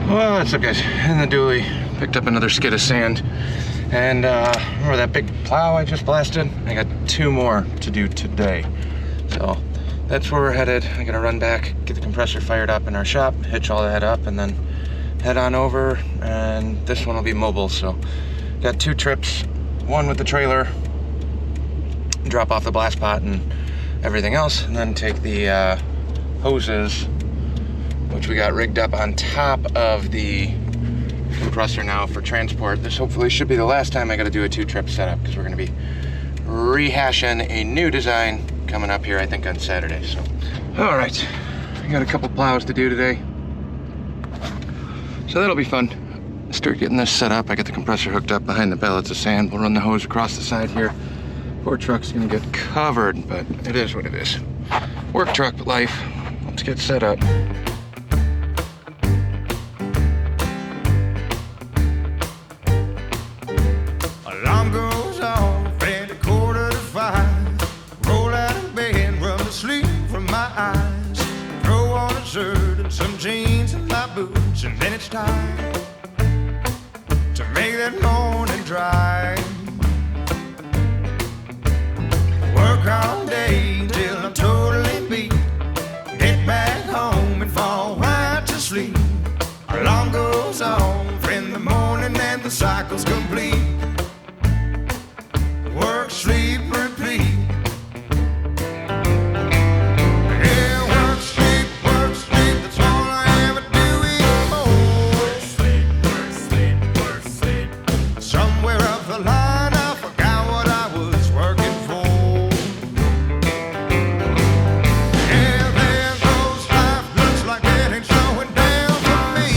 Well, what's up, guys? In the dually, picked up another skid of sand, and remember that big plow I just blasted? I got 2 more to do today, so that's where we're headed. I'm gonna run back, get the compressor fired up in our shop, hitch all that up, and then head on over. And this one will be mobile, so got 2 trips, one with the trailer, drop off the blast pot and everything else, and then take the hoses, which we got rigged up on top of the compressor now for transport. This hopefully should be the last time I got to do a 2-trip setup, because we're going to be rehashing a new design coming up here, I think, on Saturday. So, all right, I got a couple plows to do today, so that'll be fun. Start getting this set up. I got the compressor hooked up behind the pallets of sand. We'll run the hose across the side here. Poor truck's gonna get covered, but it is what it is. Work truck life. Let's get set up. Alarm goes off at 4:45. Roll out of bed, rub the sleep from my eyes. Throw on a shirt and some jeans and my boots, and then it's time to make that morning drive. Work all day till I'm totally beat. Get back home and fall right to sleep. Alarm goes off in the morning and the cycle's complete. Work, sleep, repeat. Yeah, work, sleep, that's all I ever do anymore. Work, sleep, work, sleep, work, sleep. Somewhere up the line I forgot what I was working for. Yeah, there goes life, looks like it ain't slowing down for me.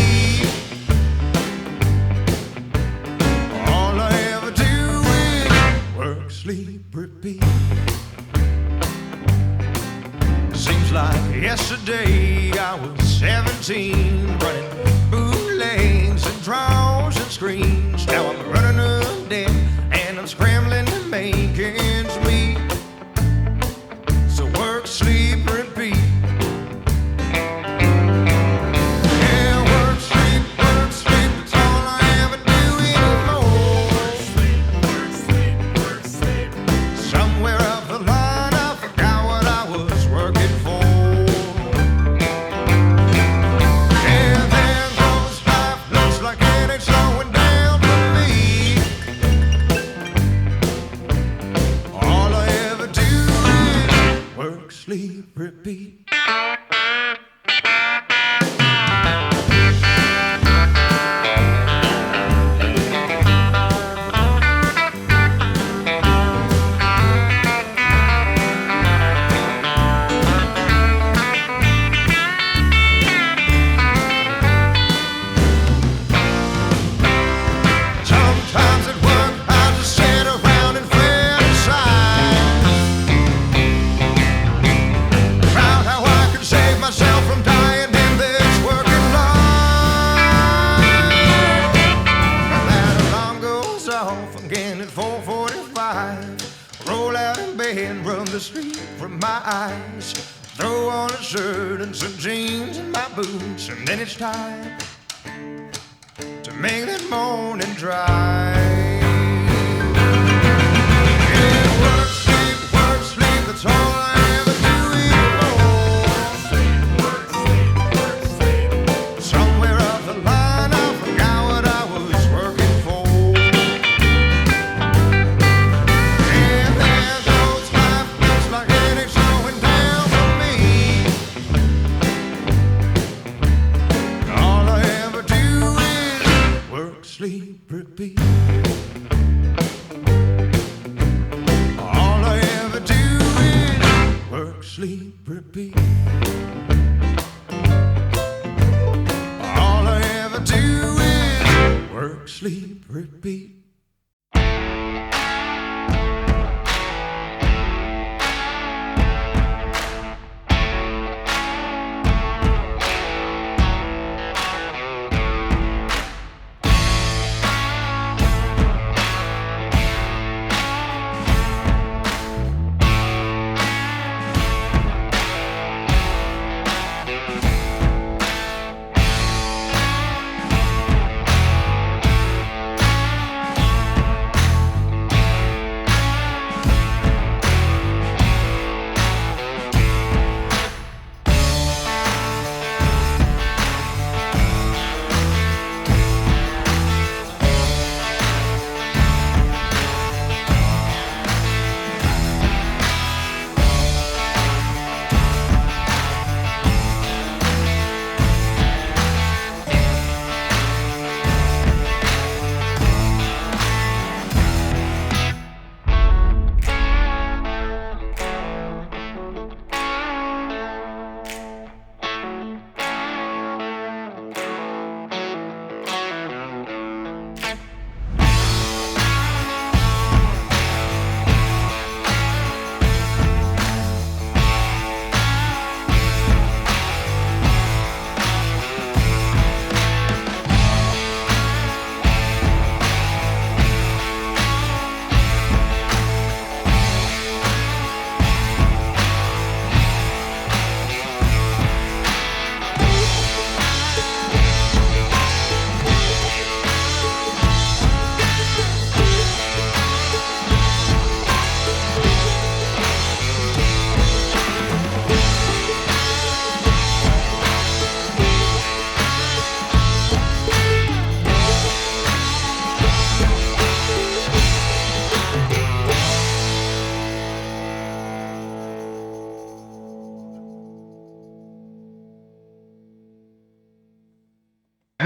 All I ever do is work, sleep, repeat. Seems like yesterday I was 17, running bootlegs and draws and screens. Now I'm running a debt and I'm scrambling to make ends meet. So work, sleep, repeat. Yeah, work, sleep, that's all I ever do anymore. Work, sleep, work, sleep. Somewhere up the line I forgot what I was working for. Yeah, there goes life, looks like it ain't slowing down for me. All I ever do is work, sleep, repeat. Sometimes at work I just sit around and fantasize about how I can save myself from dying in this working life. That alarm goes off again at 4:45. Roll out in bed, rub the sleep from my eyes. Throw on a shirt and some jeans and my boots, and then it's time to make that morning drive. Yeah, work, sleep, that's all I ever do anymore. Work, sleep. Somewhere up the line I forgot what I was working for. Yeah, there goes life, looks like it ain't slowing down for me. All I ever do is work, sleep, repeat. All I ever do is work, sleep, repeat. All I ever do is work, sleep, repeat.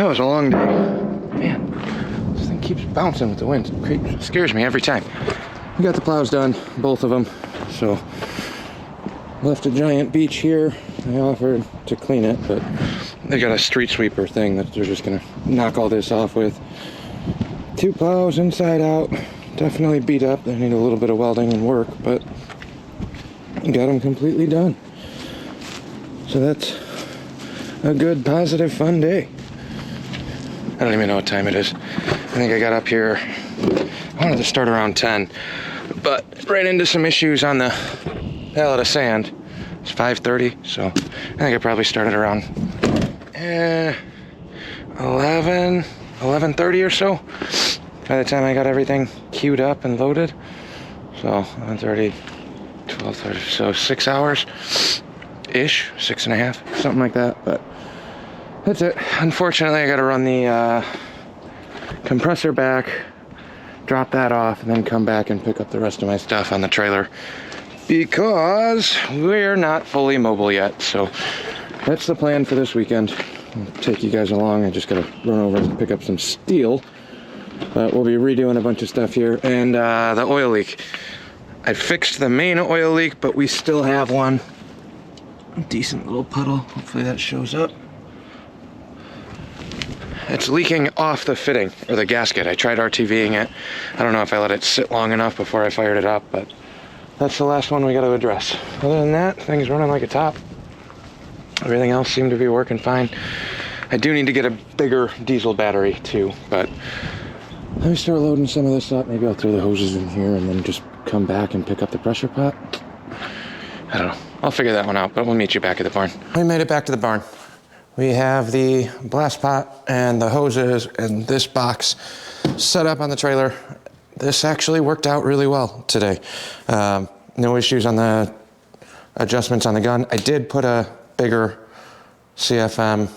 That was a long day. Man, this thing keeps bouncing with the wind. It scares me every time. We got the plows done, both of them. So, left a giant beach here. I offered to clean it, but they got a street sweeper thing that they're just gonna knock all this off with. 2 plows inside out. Definitely beat up. They need a little bit of welding and work, but got them completely done. So that's a good, positive, fun day. I don't even know what time it is. I think I got up here, I wanted to start around 10, but ran into some issues on the pallet of sand. It's 5:30, so I think I probably started around 11:30 or so. By the time I got everything queued up and loaded. So 11:30, 12:30, so 6 hours-ish, 6.5, something like that, but that's it. Unfortunately, I gotta run the compressor back, drop that off, and then come back and pick up the rest of my stuff on the trailer because we're not fully mobile yet. So that's the plan for this weekend. I'll take you guys along. I just gotta run over and pick up some steel, but we'll be redoing a bunch of stuff here. And the oil leak. I fixed the main oil leak, but we still have one. A decent little puddle. Hopefully that shows up. It's leaking off the fitting, or the gasket. I tried RTVing it. I don't know if I let it sit long enough before I fired it up, but that's the last one we got to address. Other than that, things running like a top. Everything else seemed to be working fine. I do need to get a bigger diesel battery too, but let me start loading some of this up. Maybe I'll throw the hoses in here and then just come back and pick up the pressure pot. I don't know. I'll figure that one out, but we'll meet you back at the barn. We made it back to the barn. We have the blast pot and the hoses and this box set up on the trailer. This actually worked out really well today. No issues on the adjustments on the gun. I did put a bigger CFM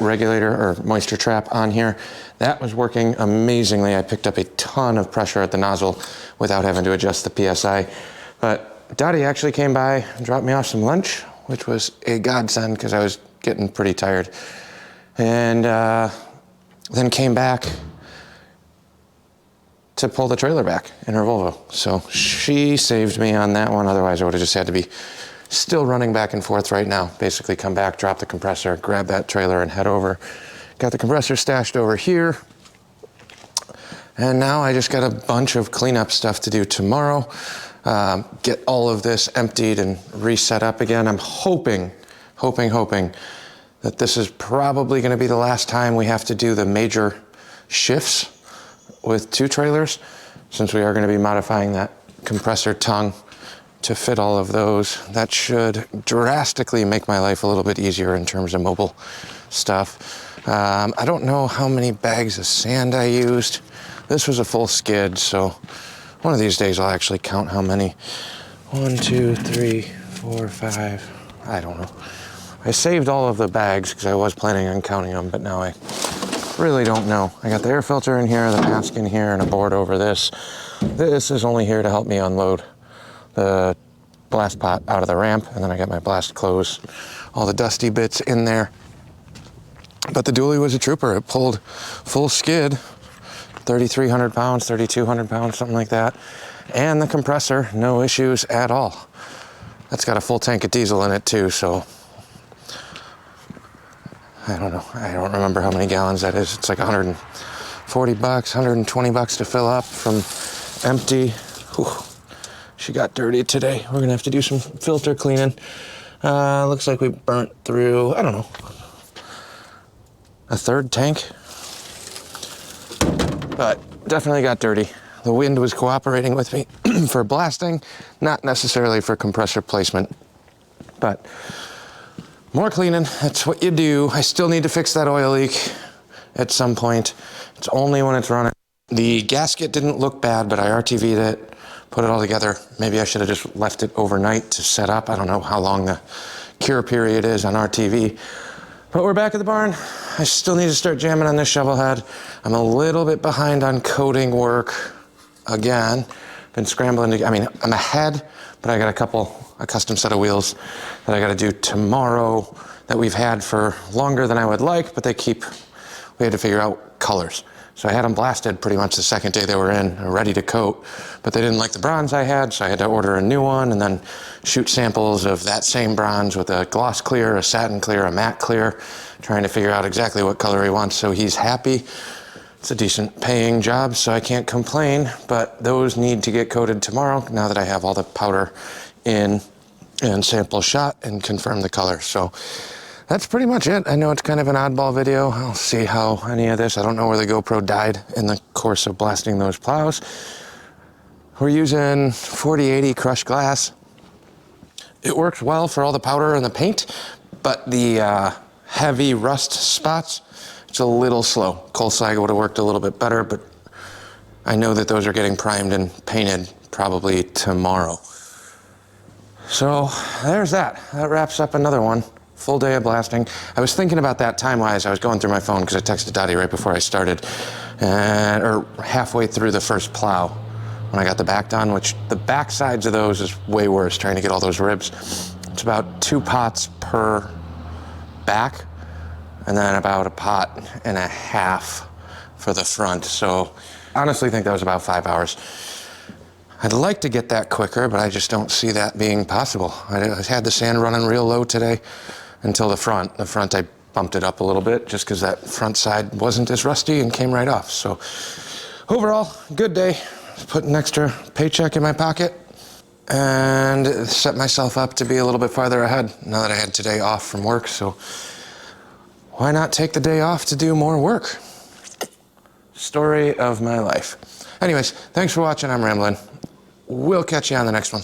regulator or moisture trap on here. That was working amazingly. I picked up a ton of pressure at the nozzle without having to adjust the PSI. But Dottie actually came by and dropped me off some lunch, which was a godsend because I was getting pretty tired. And then came back to pull the trailer back in her Volvo. So she saved me on that one. Otherwise I would have just had to be still running back and forth right now. Basically come back, drop the compressor, grab that trailer and head over. Got the compressor stashed over here. And now I just got a bunch of cleanup stuff to do tomorrow. Get all of this emptied and reset up again. I'm hoping that this is probably gonna be the last time we have to do the major shifts with 2 trailers, since we are gonna be modifying that compressor tongue to fit all of those. That should drastically make my life a little bit easier in terms of mobile stuff. I don't know how many bags of sand I used. This was a full skid, so one of these days I'll actually count how many. 1, 2, 3, 4, 5, I don't know. I saved all of the bags because I was planning on counting them, but now I really don't know. I got the air filter in here, the mask in here, and a board over this. This is only here to help me unload the blast pot out of the ramp, and then I got my blast clothes, all the dusty bits in there. But the dually was a trooper. It pulled full skid, 3,300 pounds, 3,200 pounds, something like that. And the compressor, no issues at all. That's got a full tank of diesel in it too, so I don't know. I don't remember how many gallons that is. It's like 140 bucks, 120 bucks to fill up from empty. Whew. She got dirty today. We're gonna have to do some filter cleaning. Looks like we burnt through, I don't know, a third tank. But definitely got dirty. The wind was cooperating with me for blasting, not necessarily for compressor placement. But more cleaning, that's what you do. I still need to fix that oil leak at some point. It's only when it's running. The gasket didn't look bad, but I RTV'd it, put it all together. Maybe I should have just left it overnight to set up. I don't know how long the cure period is on RTV. But we're back at the barn. I still need to start jamming on this shovelhead. I'm a little bit behind on coating work again. Been scrambling to, I'm ahead, but I got a custom set of wheels that I got to do tomorrow that we've had for longer than I would like, but they keep we had to figure out colors. So I had them blasted pretty much the second day they were in, ready to coat, but they didn't like the bronze I had, so I had to order a new one and then shoot samples of that same bronze with a gloss clear, a satin clear, a matte clear, trying to figure out exactly what color he wants so he's happy. It's a decent paying job, so I can't complain, but those need to get coated tomorrow now that I have all the powder in and sample shot and confirm the color. So that's pretty much it. I know it's kind of an oddball video. I'll see how any of this, I don't know where the GoPro died in the course of blasting those plows. We're using 4080 crushed glass. It works well for all the powder and the paint, but the heavy rust spots, it's a little slow. Coal slag would have worked a little bit better, but I know that those are getting primed and painted probably tomorrow. So there's that. That wraps up another one. Full day of blasting. I was thinking about that time-wise. I was going through my phone because I texted Dottie right before I started, or halfway through the first plow when I got the back done, which the back sides of those is way worse, trying to get all those ribs. It's about 2 pots per back, and then about 1.5 pots for the front. So I honestly think that was about 5 hours. I'd like to get that quicker, but I just don't see that being possible. I had the sand running real low today until the front. The front, I bumped it up a little bit just because that front side wasn't as rusty and came right off. So overall, good day. Put an extra paycheck in my pocket and set myself up to be a little bit farther ahead now that I had today off from work. So why not take the day off to do more work? Story of my life. Anyways, thanks for watching. I'm rambling. We'll catch you on the next one.